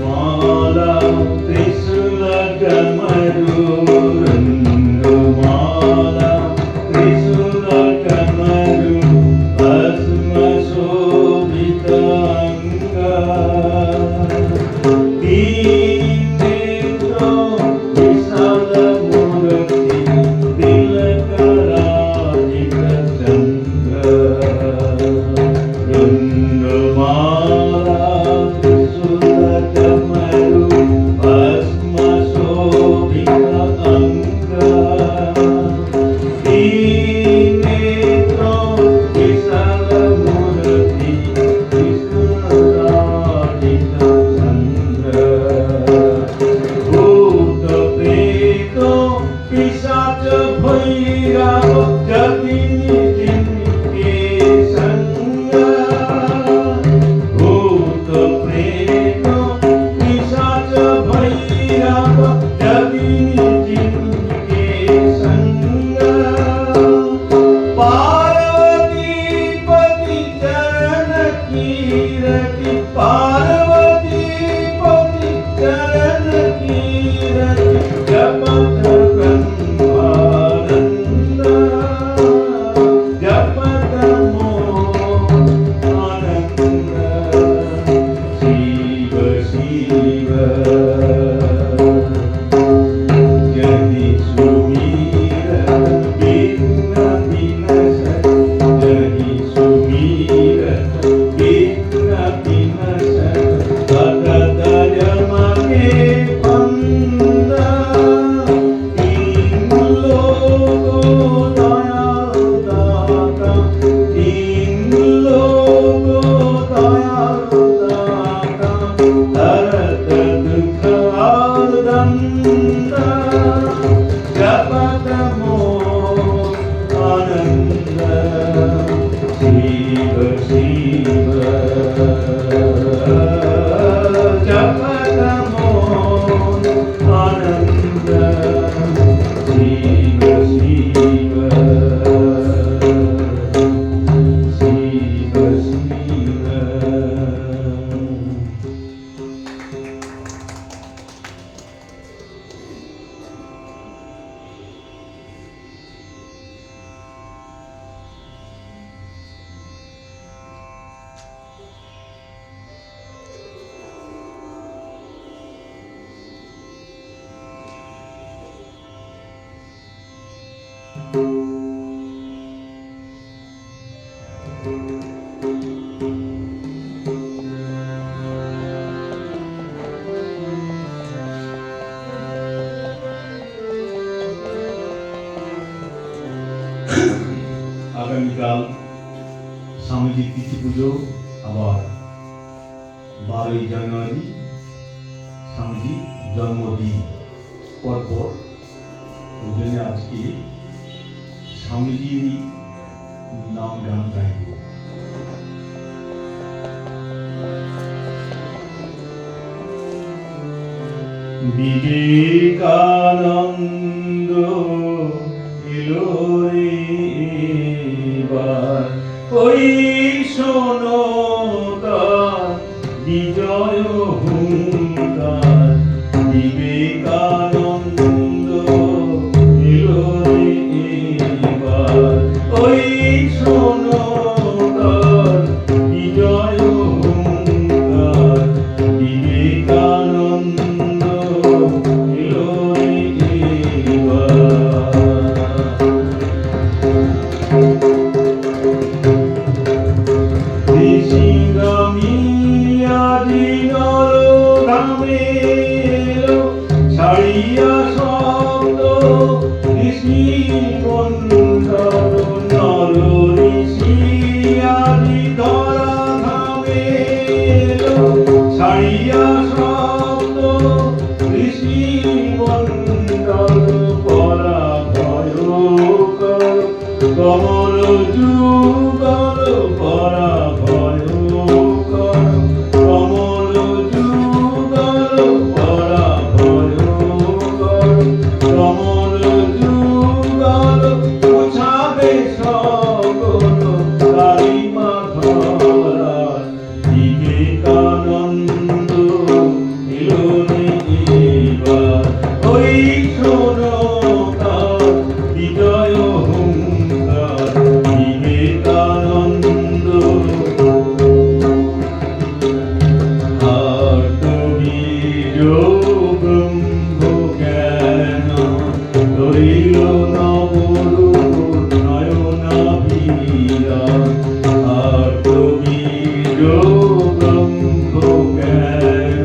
Rungamalam Trisula Gamaru আগামীকাল স্বামীজির তিথি পুজো, আবার 12ই জানুয়ারি স্বামীজির জন্মদিন পরপর। ওই জন্য আজকে স্বামীজির নাম গান গাইব। বিবেকানন্দ এলো রে এবার, ওই শোনো তার বিজয় হুঙ্কার। বিবেকানন্দ এলো রে এবার, ওই শোনো তার বিজয় হুঙ্কার। বিবেকানন্দ এলো রে এবার। ছাড়িয়া শব্দ ঋষি মন্ডল, নর ঋষি আদি ধরা ধামে। ছাড়িয়া শব্দ ঋষি মন্ডল, পরা ভয় কর কমল যুগল। পরা ভয় কর কমল যুগল। পরা ভয় কর কমল যুগল। পোছাবে সকল কালিমা ধরা। বিবেকানন্দ এলো রে এবার, ওই শোনো তার বিজয় হুঙ্কার। বিবেকানন্দ আর্তবীর ব্রহ্ম জ্ঞান, ধরিল নবরূপ নয়নাভিরা। আর্তবীর ব্রহ্ম জ্ঞান,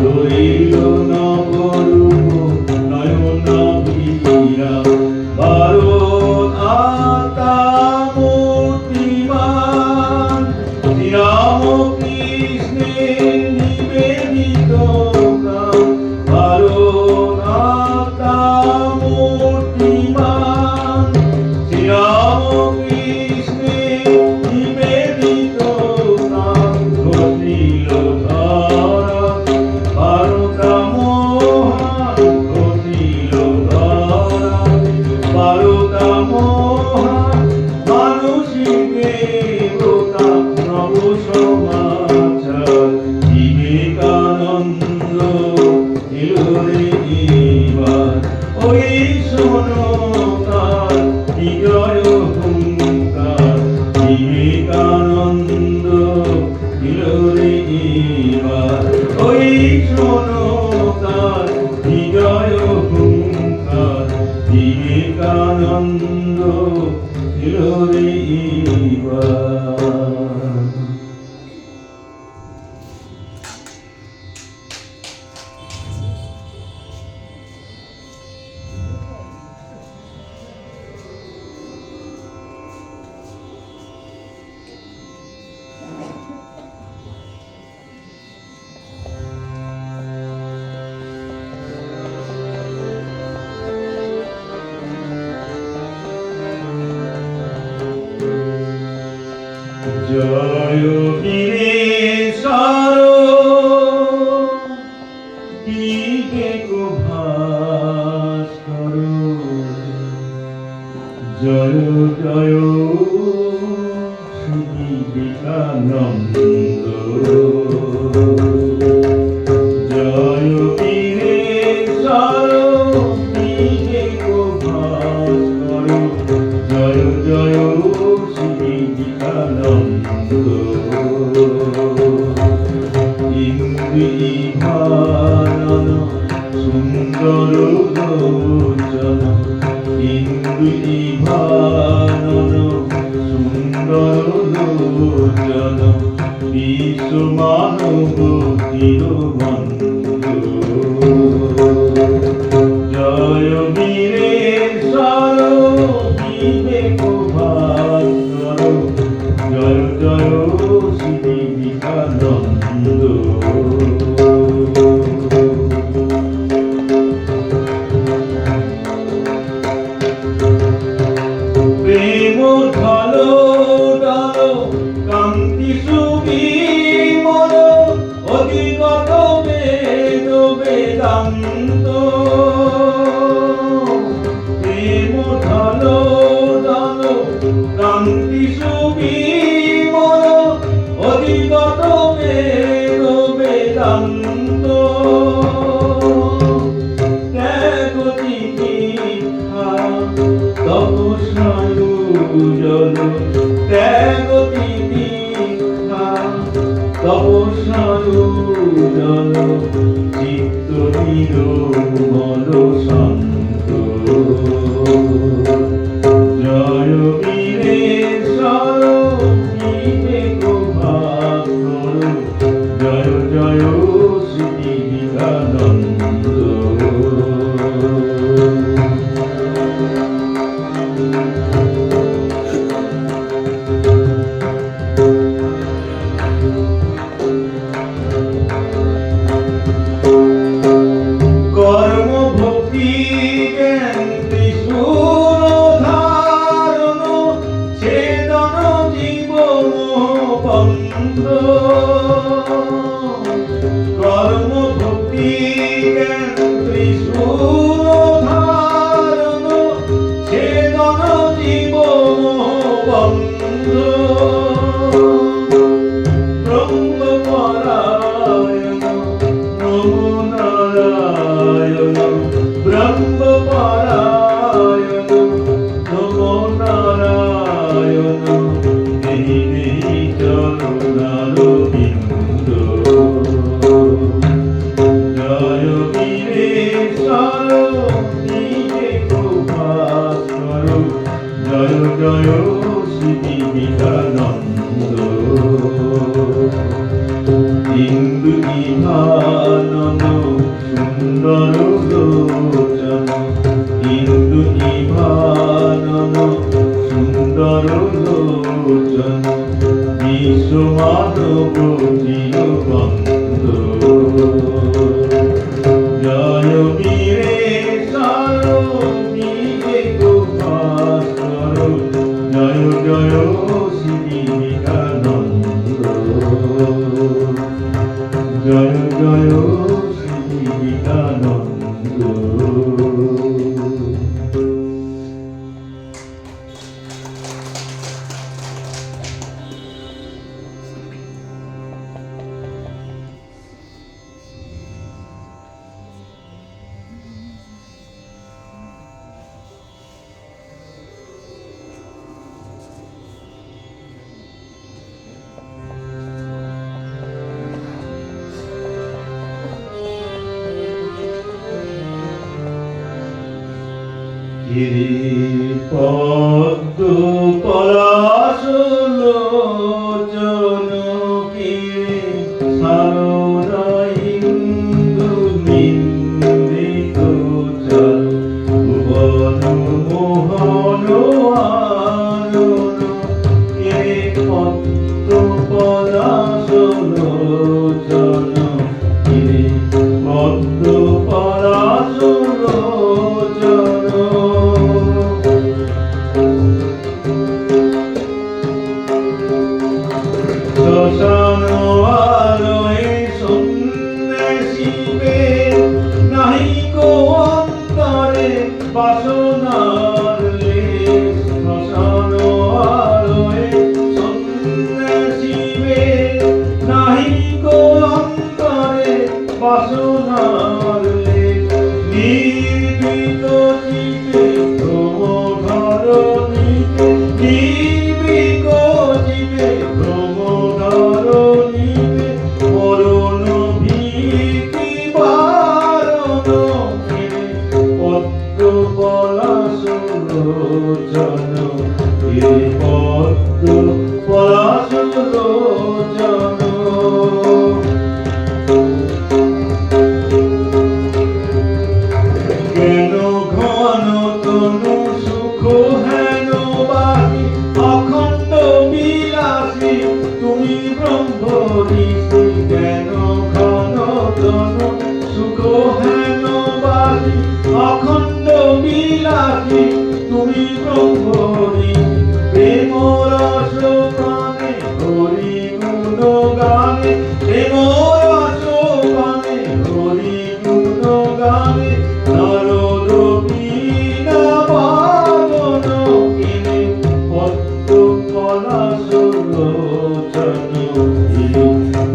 ধরিল নবরূপ নয়নাভিরা। ভারত আত্মা মূর্তিমান, শ্রীরাম কৃষ্ণের নিবেদিত প্রাণ। ভারত আত্মা মূর্তিমান, শ্রীরাম কৃষ্ণের নিবেদিত প্রাণ। ঘটিল ধরা ভারত মহান, ঘটিল ধরা ভারত মহান। মানসী দেবতা নব সমাচার। বিবেকানন্দ এলো রে এবার, ওই শোনো তার বিজয় হুঙ্কার। বিবেকানন্দ এলো রে এবার, ওই শোনো তার বিজয় হুঙ্কার। বিবেকানন্দ এলো রে এবার। জয় বীরেশ্বর বিবেক ভাস্কর। জয় জয় শ্রী বিবেকানন্দ। জয় বীরেশ্বর বিবেক ভাস্কর। জয় জয় শ্রী বিবেকানন্দ। ইন্দ্রিভানন সুন্দর লোচন ইন্দু নিভানন সুন্দর লোচন বিশ্ব মানবতীর বন্ধু জয় বীরেশ্বর বিবেক ভাস্কর জয় জয় শ্রী বিবেকানন্দ প্রেম ঢালো ডালো কান্তি সুবিমল অধিগত বেদ বেদান্ত প্রেম ঢালো ডালো কান্তি সুবিমল অধিগত বেদ বেদান্ত ত্যাগ দীক্ষা তপস্যায়ু জল ত্যাগ দীক্ষা তপস্যায়ু জল চিত্ত নির্মল শান্ত জয় বীরেশ্বর বিবেক ভাস্কর জয় জয় শ্রী বিবেকানন্দ কর্ম ভক্তি জ্ঞান ত্রিশূল ধারণ ছেদন জীব বন্ধ কর্ম ভক্তি জ্ঞান ত্রিশূল ধারণ ছেদন জীব বন্ধ ব্রহ্ম পরায়ণ নমো নারায়ণ ব্রহ্ম পরায়ণ নমো নারায়ণ দেহি দেহি চরণারবিন্দ জয় বীরেশ্বর বিবেক ভাস্কর জয় জয় শ্রী বিবেকানন্দ ইন্দু নিভানন সুন্দর লোচন ইন্দু নিভানন সুন্দর লোচন বিশ্ব মানবতীর বন্ধু জয় বীরেশ্বর বিবেক ভাস্কর জয় জয় শ্রী বিবেকানন্দ জয় জয় শ্রী বিবেকানন্দ পদ্ম পলাশ লোচন সারদা ইন্দু নিন্দিত চল ভুবন মোহন আনন পদ্ম পলাশ লোচন পদ্ম পলাশ লোচন শ্মশান আলোয় সন্ন্যাসীবে নাহিক অন্তরে বাসনার লেশ শ্মশান আলোয় সন্ন্যাসীবে নাহিক অন্তরে বাসনার লেশ নির্মিত চিতে ধরণীতে নির্মিক চিতে ধরণীতে মরণ ভীতি বারণ অনতনু সুখ হেন বাসি অখণ্ড বিলাসী তুমি ব্রহ্ম ঋষি জ্ঞান ঘন তনু সুখ হেন বাসি অখণ্ড বিলাসী তুমি ব্রহ্ম ঋষি প্রেম রস প্রাণে হরি গুণ গানে প্রেম রস প্রাণে হরি গুণ গানে নারদ বীণা বাদন কিনে পদ্ম পলাশ লোচন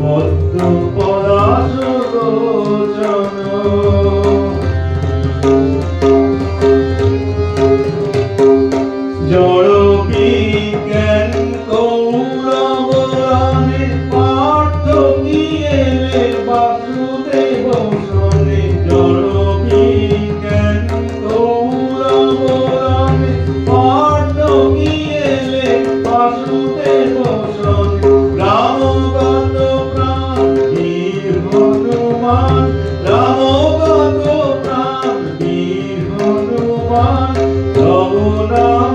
পদ্ম পলাশ লোচন জড় বিজ্ঞান কৌরব রামে পার্থ গিয়েলে বাসুদেব শোনে জড় বিজ্ঞান কৌরব রামে পার্থ গিয়েলে বাসুদেব শোনে রামগত প্রাণ বীর হনুমান রামগত প্রাণ বীর হনুমান তব নাম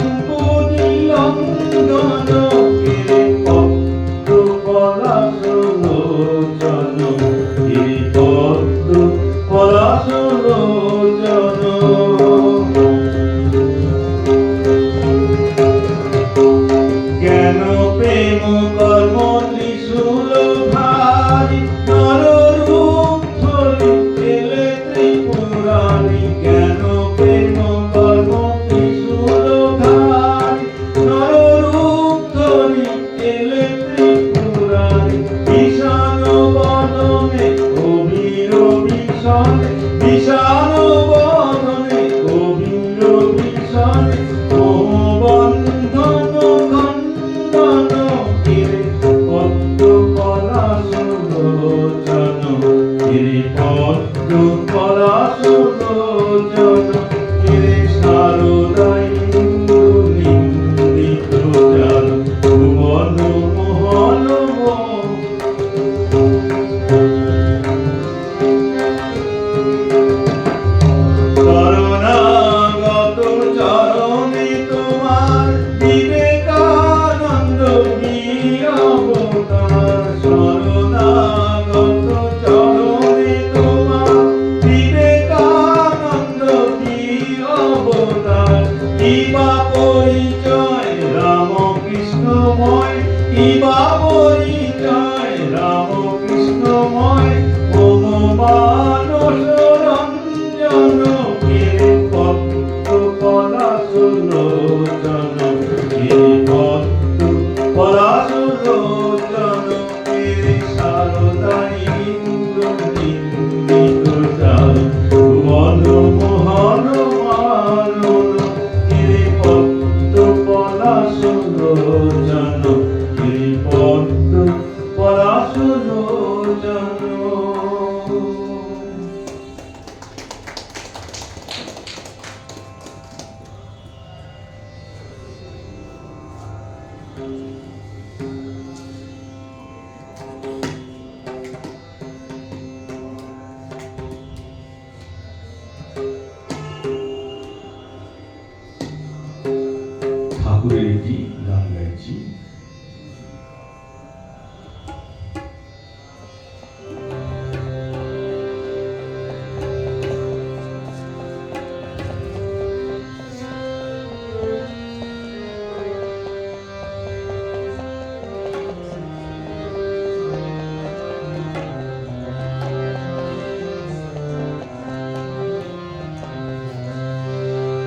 জ্ঞান প্রেম কর্ম ত্রিশূল ধারি নর রূপ ধরি এলে ত্রিপুরারি জ্ঞান প্রেম কর্ম ত্রিশূল ধারি নর রূপ ধরি এলে ত্রিপুরারি বিষাণ বদনে কবির বিষণে বিষাণ বদনে কবির বিষণে মোহবন্ধন খণ্ডন কিরে পদ্ম পলাশ লোচন কিরে পদ্ম পলাশ লোচন কিরে শারদাই নিন্দিত জাল ভুবন মোহন শরণাগত চরণে তোমার বিবেকানন্দ বীর অবতার শরণাগত চরণে তোমার বিবেকানন্দ বীর অবতার কিবা পরিচয় রামকৃষ্ণময় কিবা পরিচয় রামকৃষ্ণময় মম মানস রঞ্জন কিরে পদ্ম পলাশ লোচন কিরে পদ্ম পলাশ লোচন কিরে শারদাই ইন্দ্র নিন্দিত চাল ভুবন মোহন মানন কিরে পদ্ম পলাশ লোচন কিরে পদ্ম পলাশ লোচন। ঠাকুরের একটি গান গাইছি।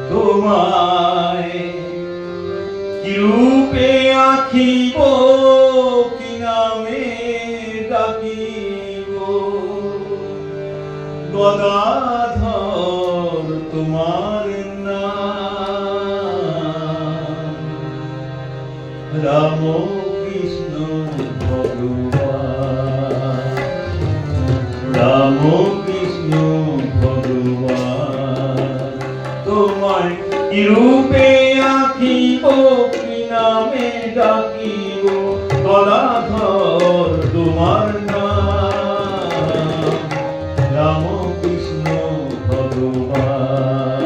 তোমায় কি রূপে আঁকিব কি নামে ডাকিব গদাধর তোমার নাম রাম কৃষ্ণ ভগবান রাম কৃষ্ণ ভগবান তোমায় কি রূপে আঁকিব কি নামে ডাকিব গদাধর তোমার নাম রাম কৃষ্ণ ভগবান।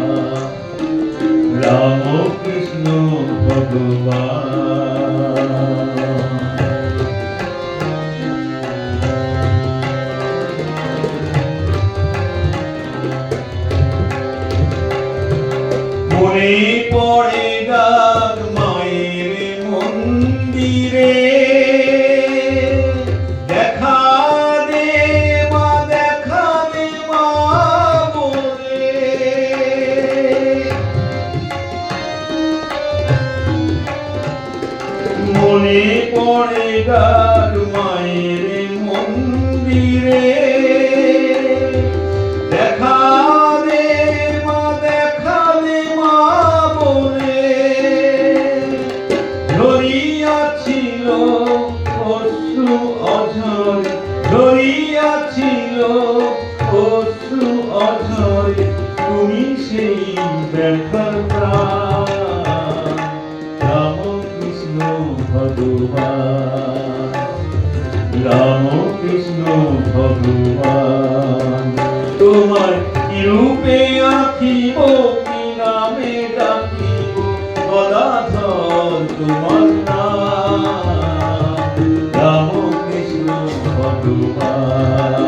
মনে পড়ে ডাক মায়ের মন্দিরে, দেখা দে মা, দেখা দে মা বলে। মনে পড়ে ডাক মায়ের মন্দিরে, দেখা ধরিয়াছিল অশ্রু অঝরে, তুমি সেই ব্যথার প্রাণ। রামকৃষ্ণ ভগবান, রামকৃষ্ণ ভগবান, তোমার কি রূপে আঁকিব, কি নামে ডাকিব, গদাধর তোমার নাম। রামকৃষ্ণ ভগবান,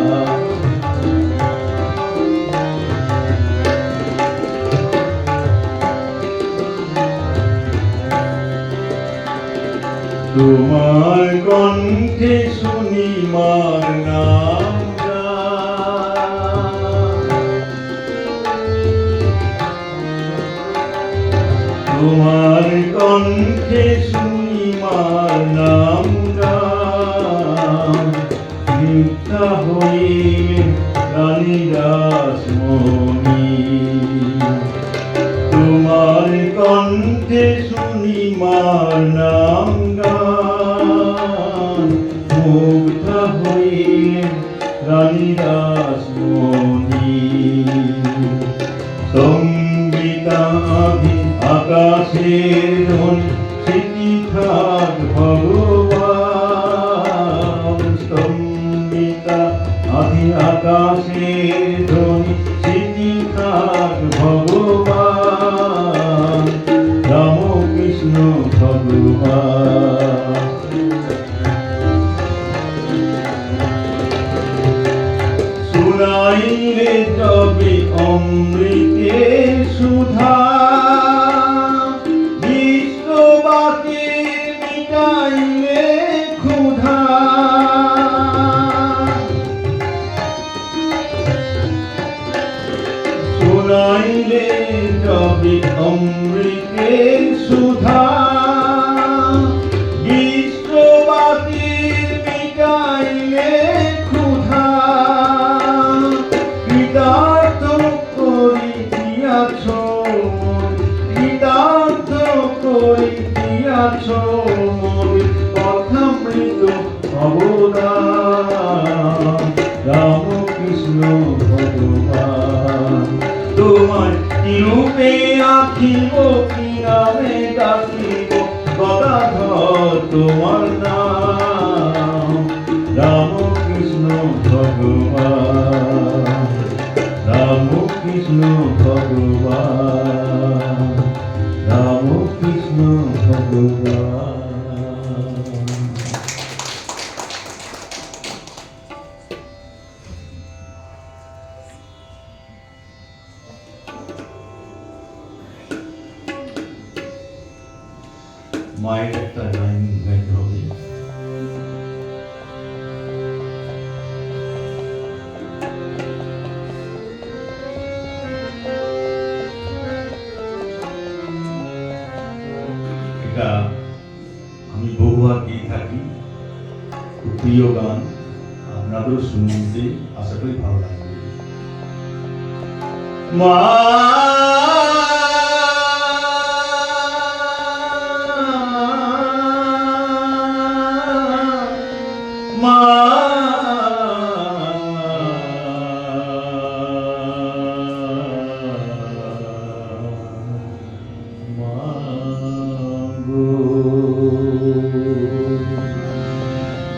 তোমার কণ্ঠে শুনি মার নাম, তোমার কণ্ঠে শুনি মার নাম। মিথ্যা হইলেন রানীদাস মণি, তোমার কণ্ঠে শুনি মার নাম গান। মুগ্ধা হইলেন রানীদাস মণি, সঙ্গীতাভি আকাশের ধ্বনি, স্মৃতি থাক ভগবান। সঙ্গীতা আধি আকাশের ধ্বনি, স্মৃতি থাক ভগবান। রামকৃষ্ণ ভগবান, শুনাইলে তবে অমৃতের সুধা, বিশ্ববাকে মিটাইলে ক্ষুধা। শুনাইলে তবে অমৃতের সুধা, বিশ্ববাকে মিটাইলে ক্ষুধা। কৃতার্থ করি দিয়াছ, কৃতার্থ করি দিয়াছ মোর কথামৃত অবদান। রামকৃষ্ণ ভগবান, তোমার কি রূপে আঁকিব, কি নামে ডাকিব, গদাধর তোমার নাম। রামকৃষ্ণ ভগবান, রামকৃষ্ণ ভগবান, রামকৃষ্ণ ভগবান। মায়ের একটা লাইন গাইতে হবে। এটা আমি বহুবার গিয়ে থাকি, খুব প্রিয় গান, আপনাদেরও শুনতে আশা করি ভালো লাগবে। মা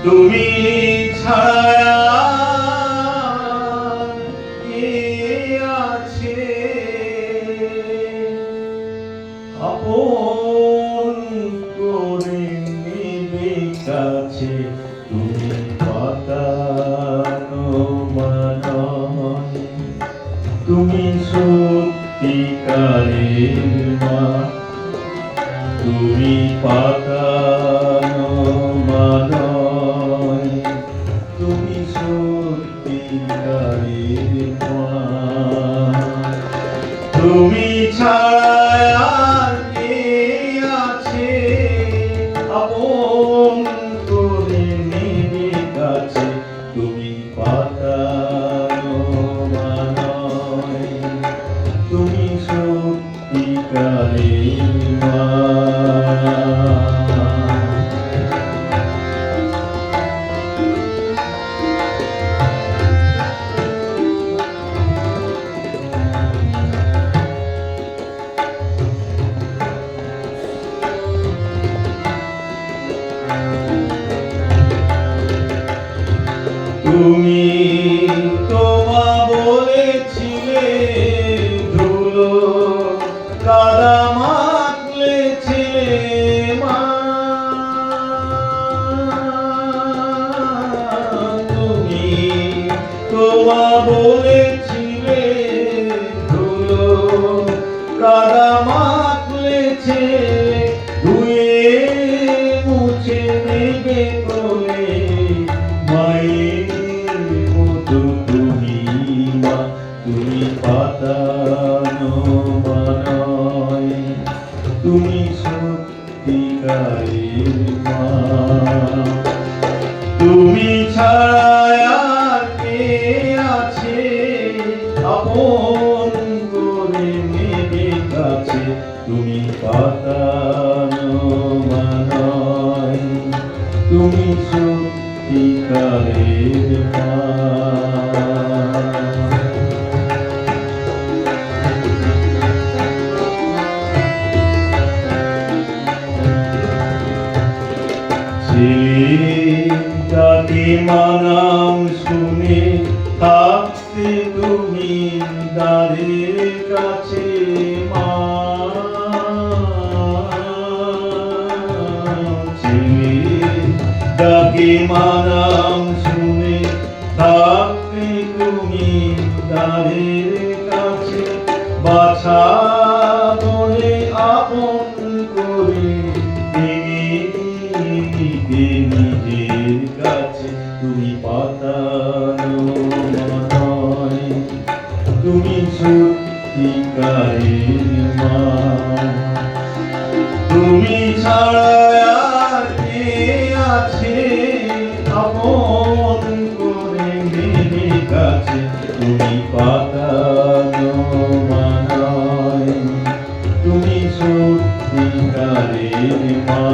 তুমি ছাড়া কে আছে মা, তুমি পাতানো মানয়, তুমি সত্যিকারের মা। তুমি ছাড়া আর কে আছে আপন করে নেবে কাছে, তুমি পাতানো মানয়, তুমি সত্যিকারের মা। তুমি তোমা বলেছিলে ধুলো কাদা মাখলেছিলে মা, তুমি তোমা বলেছিলে ধুলো কাদা মাখলেছিলে, ধুয়ে মুছে নেবে কোলে মায়ের মতো তুমি মা। তুমি পাতানো মানয়, তুমি সত্যিকারের মা। তুমি ছাড়া আর কে আছে আপন করে নেবে কাছে, তুমি পাতানো মানয়, তুমি সত্যিকারের মা। ছেলেটাকে মানাম শুনে থাকতে তুমি দ্বারের কাছে মা, ছেলেটাকে মানাম শুনে থাকতে তুমি দ্বারের কাছে, বাছা বলে আপন করে নিজের কাছে, তুমি পাতানো মানয়, তুমি সত্যিকারের মা। তুমি ছাড়া আর কে আছে আপন করে নেবে কাছে, তুমি পাতানো মানয়, তুমি সত্যিকারের মা।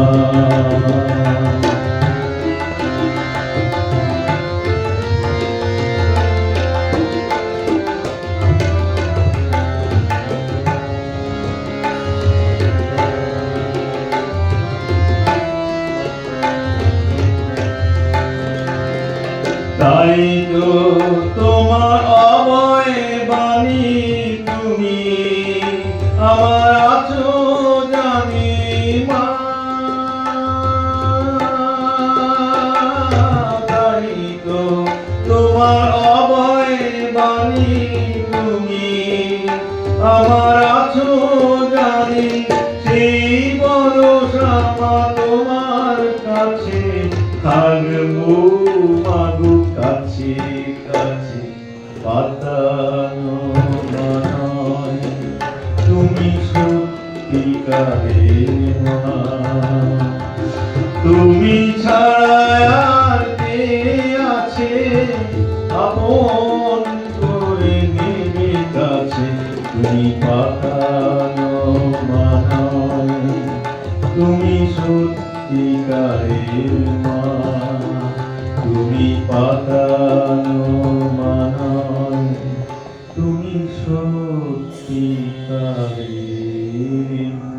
তাই তো তোমার অভয় বাণী, তুমি আমার আছো জানি মা। তাই তো তোমার অভয় বাণী, তুমি আমার আছো জানি, সেই ভরসা মা তোমার কাছে থাকবো মাগো কাছে কাছে, পাতানো মানয়, তুমি সত্যিকারের মা। তুমি ছাড়া আর কে আছে আপন করে নেবে কাছে, তুমি পাতানো মানয়, তুমি সত্যিকারের মা। তুমি পাতানো মানয়, তুমি সত্যিকারের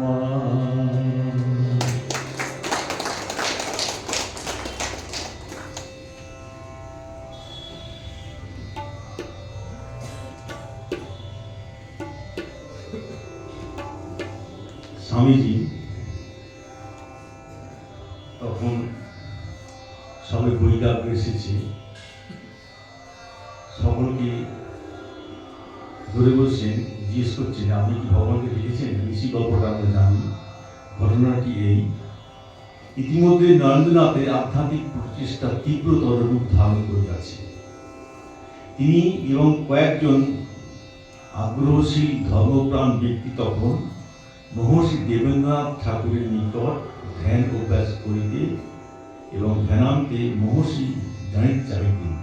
মা। স্বামীজি তখন সবে বৈরাগ্য এসেছে, সকলকে ধরে বলছেন, জিজ্ঞেস করছেন আপনি কি ভগবানকে দেখেছেন। ঋষি গল্পটা আমরা জানি। ঘটনাটি এই, ইতিমধ্যে নরেন্দ্রনাথের আধ্যাত্মিক প্রচেষ্টা তীব্রতর রূপ ধারণ করিয়াছে। তিনি এবং কয়েকজন আগ্রহশীল ধর্মপ্রাণ ব্যক্তি তখন মহর্ষি দেবেন্দ্রনাথ ঠাকুরের নিকট ধ্যান অভ্যাস করিতে এবং ধ্যানান্তে মহর্ষি জানিতে চাহিতেন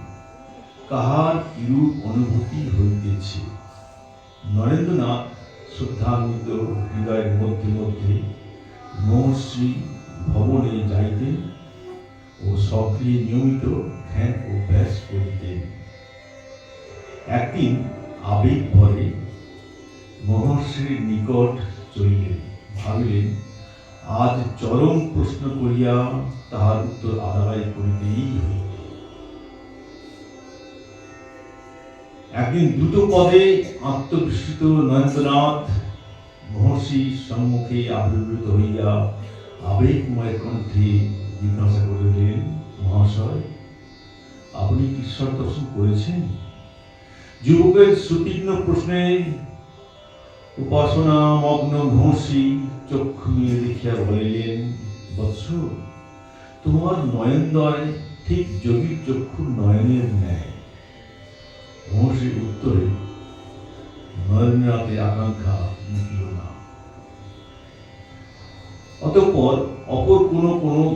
কাহার কিরূপ অনুভূতি হইতেছে। নরেন্দ্রনাথ শ্রদ্ধান্বিত হৃদয়ের মধ্যে মধ্যে মহর্ষি ভবনে যাইতেন ও সক্রিয় নিয়মিত ধ্যান অভ্যাস করিতেন। একদিন আবেগ ভরে মহর্ষির নিকট চলিলেন, ভাবিলেন আজ চরম প্রশ্ন করিয়া তাহার উত্তর আদায় করিতেই হইবে। একদিন দ্রুত পদে আত্মবিস্মৃত নরেন্দ্রনাথ মহর্ষির সম্মুখে আবির্ভূত হইয়া আবেগময় কণ্ঠে জিজ্ঞাসা করিলেন, মহাশয়, আপনি কি ঈশ্বর দর্শন করেছেন? যুবকের সুতীক্ষ্ণ প্রশ্নে উপাসনা মগ্ন মহর্ষি চক্ষু নিয়ে দেখিয়া বলিলেন, বৎস, তোমার নয়নদ্বয় ঠিক যোগীর চক্ষুর নয়নের ন্যায়। মহর্ষির উত্তরে নরেন্দ্রনাথের আকাঙ্ক্ষা মিটিল না। অতঃপর অপর কোনো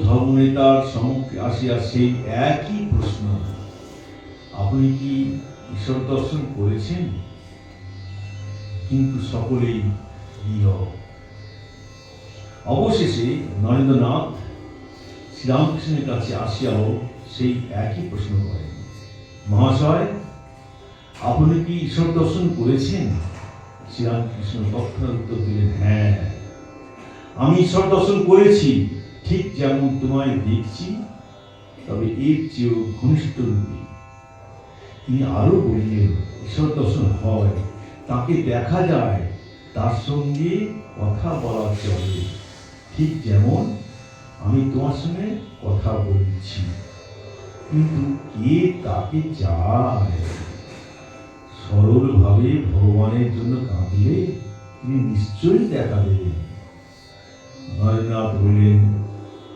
ধর্মনেতার সম্মুখে আসিয়া সেই একই প্রশ্ন, আপনি কি ঈশ্বর দর্শন করেছেন? কিন্তু সকলেই নীরব। অবশেষে নরেন্দ্রনাথ শ্রীরামকৃষ্ণের কাছে আসিয়াও সেই একই প্রশ্ন করেন, মহাশয়, আপনি কি ঈশ্বর দর্শন করেছেন? শ্রীরামকৃষ্ণ তৎক্ষণাৎ উত্তর দিলেন, হ্যাঁ, আমি ঈশ্বর দর্শন করেছি, ঠিক যেমন তোমায় দেখছি, তবে এর চেয়েও ঘনিষ্ঠ রূপে। তিনি আরো বললেন, ঈশ্বর দর্শন হয়, তাকে দেখা যায়, তার সঙ্গে কথা বলা চলে, ঠিক যেমন আমি তোমার সঙ্গে কথা বলছি। কিন্তু কে তাকে চায়? সরলভাবে ভগবানের জন্য কাঁদলে তিনি নিশ্চয়ই দেখা দেবেন। নরেন্দ্রনাথ বললেন,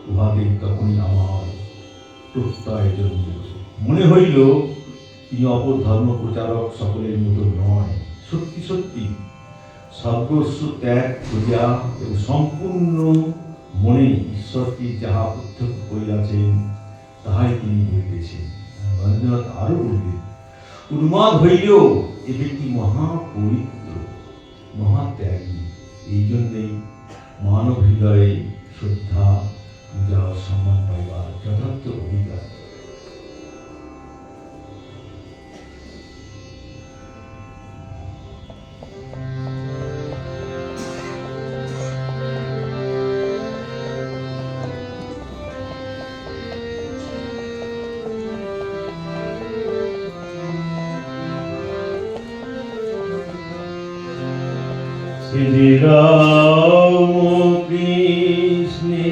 উহাতে তখনই আমার প্রত্যয় জন্মিল। মনে হইল তিনি অপর ধর্ম প্রচারক সকলের মতো নয়, সত্যি সত্যি সর্বস্ব ত্যাগ করিয়া এবং সম্পূর্ণ মনে ঈশ্বরকে যাহা প্রত্যক্ষ করিয়াছেন তাহাই তিনি বলিতেছেন। নরেন্দ্রনাথ আরো বললেন, উন্মাদ হইলেও এ ব্যক্তি মহাপবিত্র, মহাত্যাগী। এই জন্যেই মানব হৃদয়ে শ্রদ্ধা, পূজা, সম্মান পাইবার যথার্থ অধিকার। শ্রী রাম কৃষ্ণে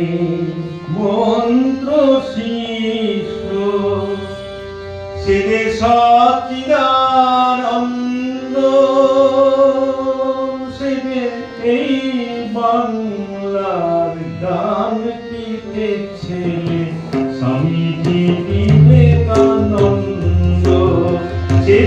মন্ত্র শিষ্য, শ্রী সচ্চিদানন্দ, শ্রী এই বাংলার গান পিতেছে স্বামীজি বিবেকানন্দ। শ্রী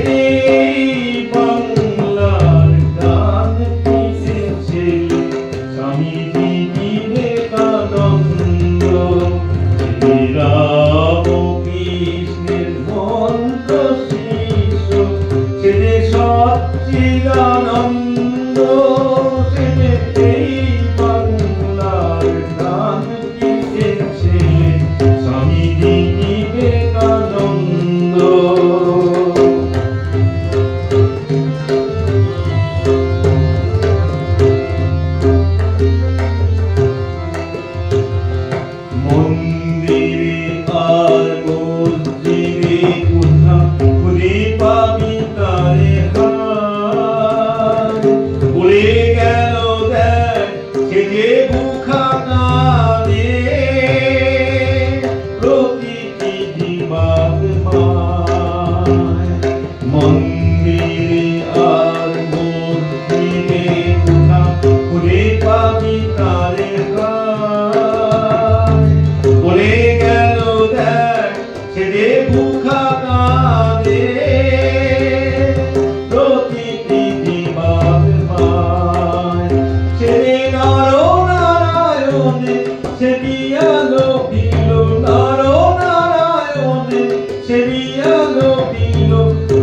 নারায়ণে সেবিয়ালো দিল নারায়ণে সেবিয়ালো দিল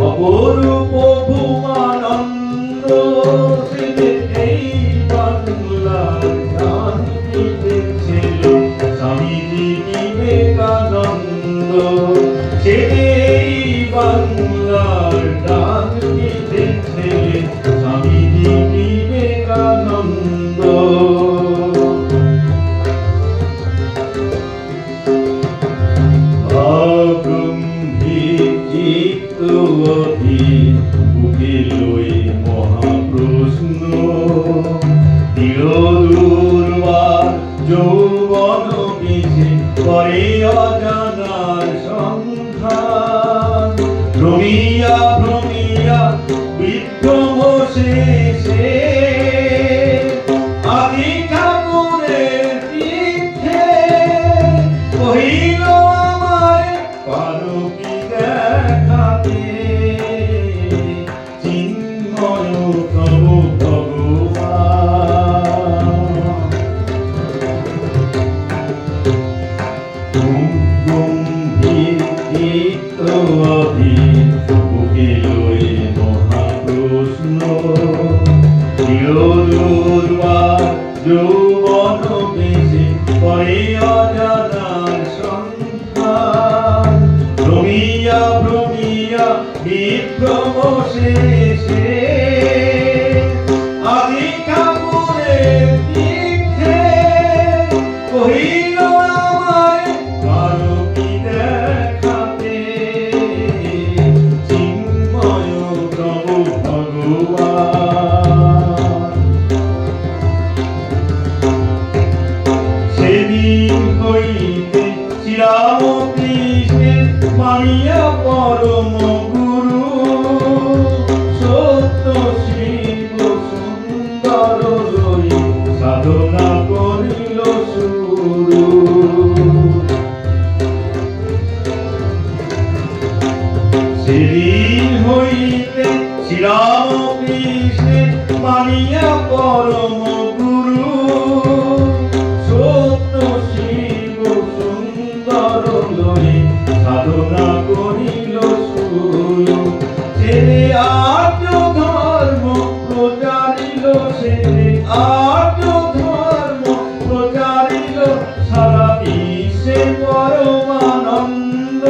অপরূপ ভুমানন্দ সেবে এই বাংলার গান লিখেছিলেন স্বামীজি বিবেকানন্দ সেবে এই বাংলার গান লিখেছিলেন স্বামীজি বিবেকানন্দ বুকে লয়ে মহাপ্রশ্ন দিল দুর্বার যৌবন বেছে করে অজানার সন্ধান ভ্রমিয়া ভ্রমিয়া বিভ্রম শেষে আদি ঠাকুরের তীর্থে কহিল আমায় পারো কি দেখাতে চিন্ময় প্রভু ভগবান বুকে লয়ে মহাপ্রশ্ন দিল দুর্বার যৌবন বেশে করে অজানার সন্ধান ভ্রমিয়া ভ্রমিয়া বিভ্রম শেষে আদি ঠাকুরের তীর্থে কহিল আমায় পারো কি দেখাতে চিন্ময় প্রভু ভগবান সেদিন হইতে শ্রীরামকৃষ্ণের মানিয়া পরম গুরু সত্য শিব সুন্দর রই সাধনা করিল শুরু সেদিন হইতে শ্রীরামকৃষ্ণের মানিয়া পরম গুরু সত্য শিব সুন্দর লয়ে সাধনা করিল শুরু ছেড়ে আর্য ধর্ম প্রচারিল ছেড়ে আর্য ধর্ম প্রচারিল সারা বিশ্বে পরমানন্দ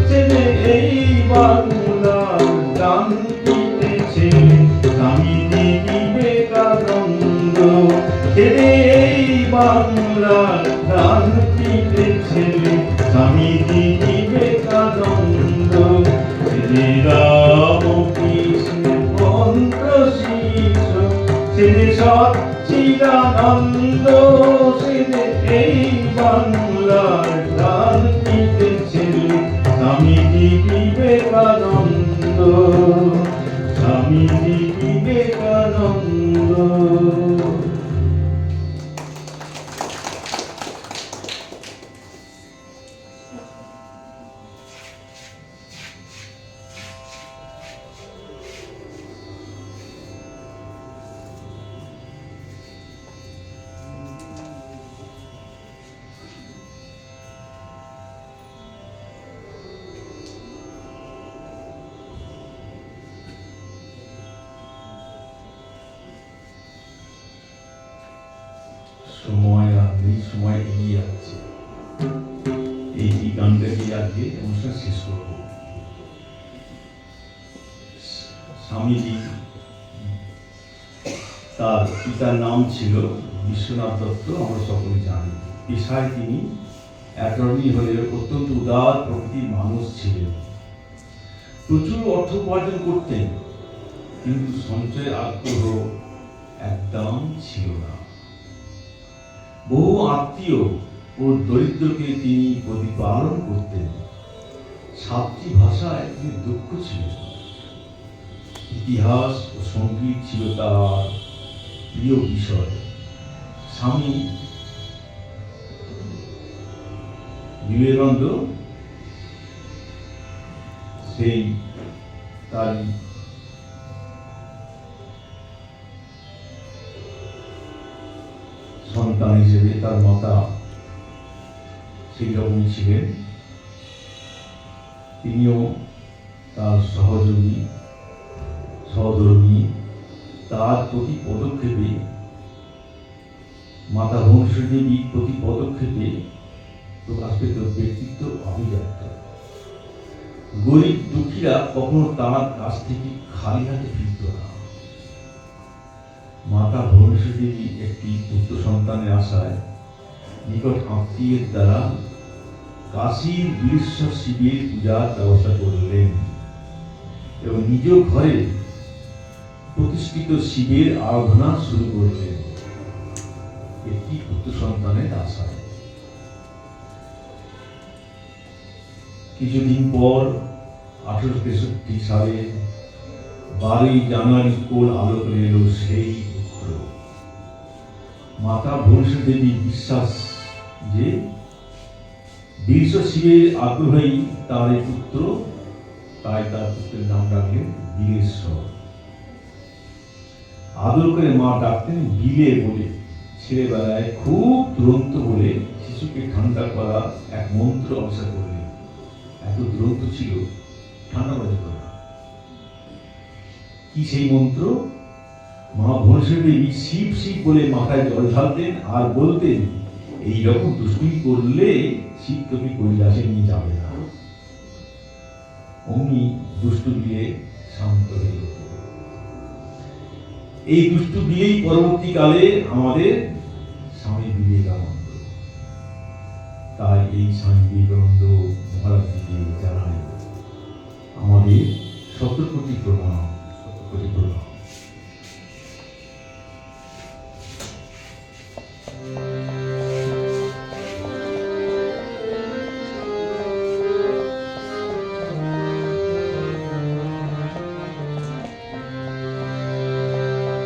ছেড়ে এই বাংলার গান লিখেছিলেন স্বামীজি বিবেকানন্দ ছেড়ে এই বাংলার গান লিখেছিলেন স্বামীজি বিবেকানন্দ ছেড়ে রামকৃষ্ণ মন্ত্র শিষ্য ছেড়ে সচ্চিদানন্দ ছেড়ে এই বাংলার গান লিখেছিলেন স্বামীজি বিবেকানন্দ স্বামীজি বিবেকানন্দ সময় আর নেই, সময় এগিয়ে যাচ্ছে। এই গানটাকে আজকে অনুষ্ঠান শেষ করব। স্বামীজি তার পিতার নাম ছিল বিশ্বনাথ দত্ত, আমরা সকলে জানি। পেশায় তিনি অ্যাটর্নি হলে অত্যন্ত উদার প্রকৃতির মানুষ ছিলেন। প্রচুর অর্থ উপার্জন করতেন, কিন্তু সঞ্চয়ের আগ্রহ একদম ছিল না। বহু আত্মীয় ও দরিদ্রকে তিনি প্রতিপালন করতেন। 7টি ভাষায় তিনি দক্ষ ছিলেন। ইতিহাস ও সঙ্গীত ছিল তার প্রিয় বিষয়। স্বামী বিবেকানন্দ সেই তার সন্তান হিসেবে তার মাতা সেই রকমই ছিলেন। তিনিও তার সহযোগী সহধর্মী তার প্রতি পদক্ষেপে মাতা ভুবনেশ্বরী দেবী প্রতি পদক্ষেপে প্রকাশ পেত ব্যক্তিত্ব অভিজাত। গরিব দুঃখীরা কখনো তার কাছ থেকে খালি হাতে ফিরত না। মাতা ভুবনেশ্বরী দেবী একটি পুত্র সন্তানের আশায় নিকট আত্মীয়ের দ্বারা কাশীর বীরেশ্বর শিবের পূজার ব্যবস্থা করলেন এবং নিজ ঘরে প্রতিষ্ঠিত শিবের আরাধনা শুরু করলেন একটি পুত্র সন্তানের আশায়। কিছুদিন পর 1863 সালে 12 জানুয়ারি কোল আলোক এল সেই পুত্র। মাতা ভুবনেশ্বরী দেবী বিশ্বাস যে বীরেশ্বর শিবের আগ্রহী তার এই পুত্র, তাই তার পুত্রের নাম রাখলেন বীরেশ্বর। আদর করে মা ডাকতেন বিলে বলে। ছেলেবেলায় খুব দুরন্ত বলে শিশুকে ঠান্ডা করা এক মন্ত্র আবিষ্কার করলেন। এত দুরন্ত ছিল ঠান্ডা বাজত না। কি সেই মন্ত্র? মা ভুবনেশ্বরী দেবী শিব শিব বলে মাথায় জল ঢালতেন আর বলতেন, এই রকম দুষ্টুমি করলে শিব তোকে কৈলাসে নিয়ে যাবে না। অমনি দুষ্টু বিলে শান্ত হয়ে যেত। এই দুষ্টু বিলেই পরবর্তীকালে আমাদের স্বামী বিবেকানন্দ। তাই এই স্বামী বিবেকানন্দ মহারাজকে জানাই আমাদের 70 কোটি প্রণাম, 70 কোটি প্রণাম।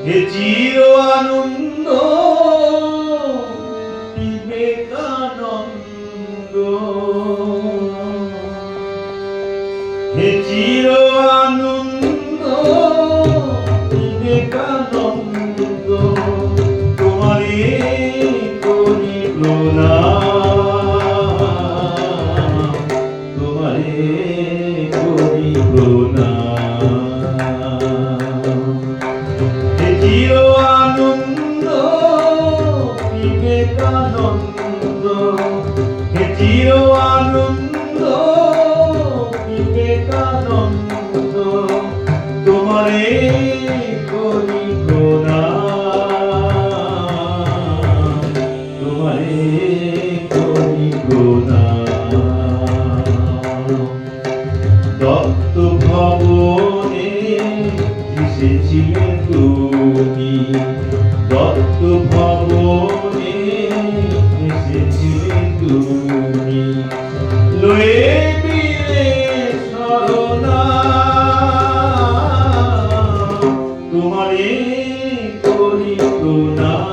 হে চির আনন্দ বিবেকানন্দ, হে চির আনন্দ বিবেকানন্দ, তোমারে করি প্রণাম, তোমারে করি প্রণাম। চির আনন্দ বিবেকানন্দ, হে চির আনন্দ বিবেকানন্দ, তোমারে করি প্রণাম, তোমারে করি প্রণাম। দত্ত ভবনে এসেছিলেন তুমি, দত্ত ভবনে এসেছিলেন তুমি, লয়ে বীরেশ্বর নাম, তোমারে করি প্রণাম,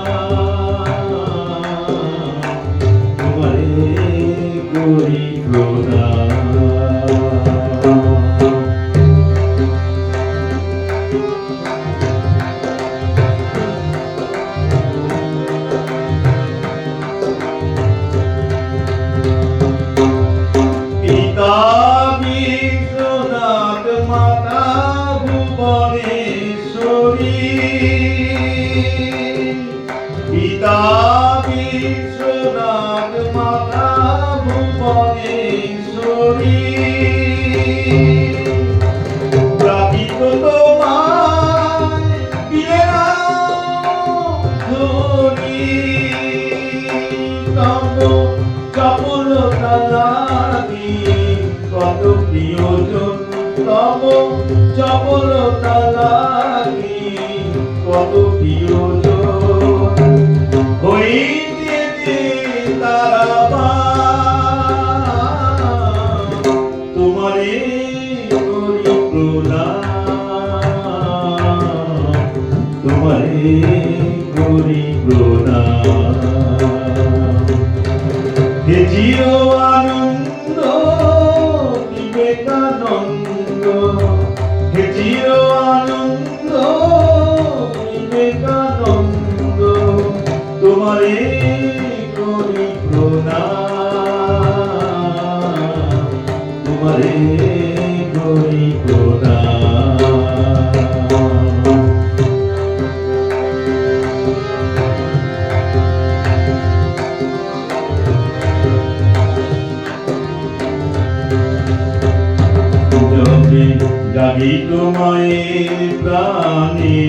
তোমারে করি প্রণাম। বিশ্বনাথ মাতা ভুবনেশ্বরী, পিতা বিশ্বনাথ মাতা ভুবনেশ্বরী, প্রাপিত তোমায় বিনা ধরি, তব চপলতা লাগি কত প্রিয়জন, তব চপলতা লাগি কত প্রিয়জন, হইতে তারাবান, তোমারে করি প্রণাম, তোমারে করি প্রণাম। হে চির আনন্দ বিবেকানন্দ, হে চির আনন্দ বিবেকানন্দ, তোমারে তোমারে করি প্রণাম, তোমারে করি প্রণাম। যবে জাগি তোমায় প্রাণে,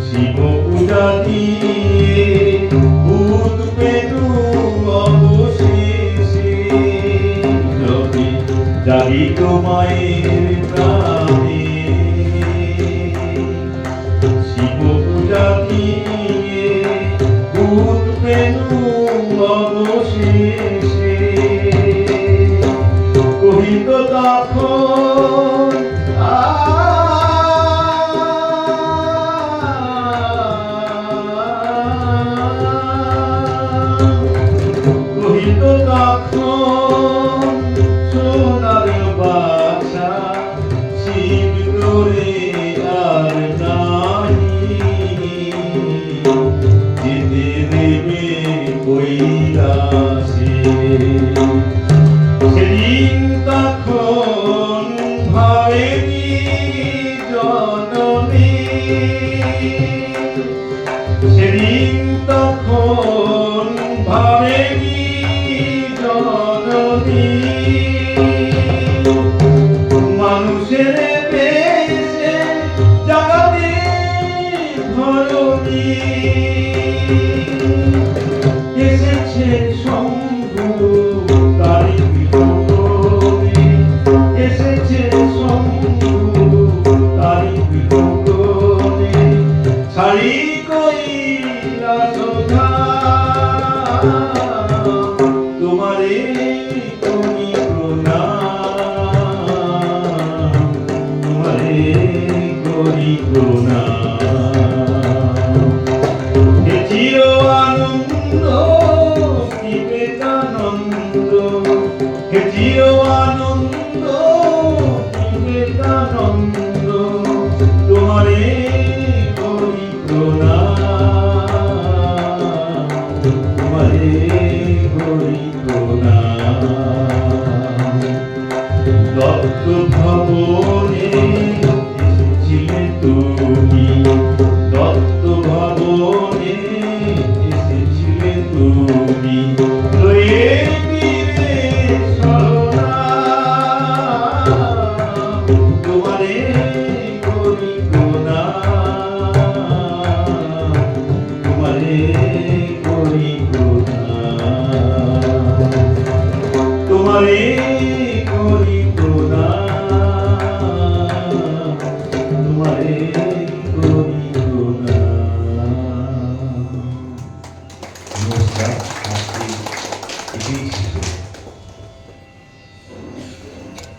শিব পূজা দিয়ে ভূত পেটু অবশেষে। যবে জাগি তোমায় প্রাণে, শিব পূজা দিয়ে ভূত পেটু অবশেষে। কহিত তখন কহিত তখন সোনার বাছা, শিব তোরে আর নাহি, যেতে দেবে কৈলাসে। সেদিন তখন ভাবেনি জননী, সেদিন তখন ভাবেনি জননী, মানুষের বেশে জাগাতে ধরণী। এসেছে শম্ভু তারি বিপদে, এসেছে শম্ভু তারি বিপদে, ছাড়ি কৈলাস ধাম, তোমারে করি প্রণাম, তোমারে করি প্রণাম। হে চির আনন্দ বিবেকানন্দ, হে চির আনন্দ বিবেকানন্দ, তোমারে করি প্রণাম, তোমারে করি প্রণাম। দত্ত ভবনে এসেছিলে তুমি, দত্ত ভবনে এসেছিলে তুমি, লয়ে বীরে শরণাম, তোমারে করি প্রণাম, তোমারে করি প্রণাম, তোমারে করি প্রণাম, তোমারে করি প্রণাম। নমস্কার।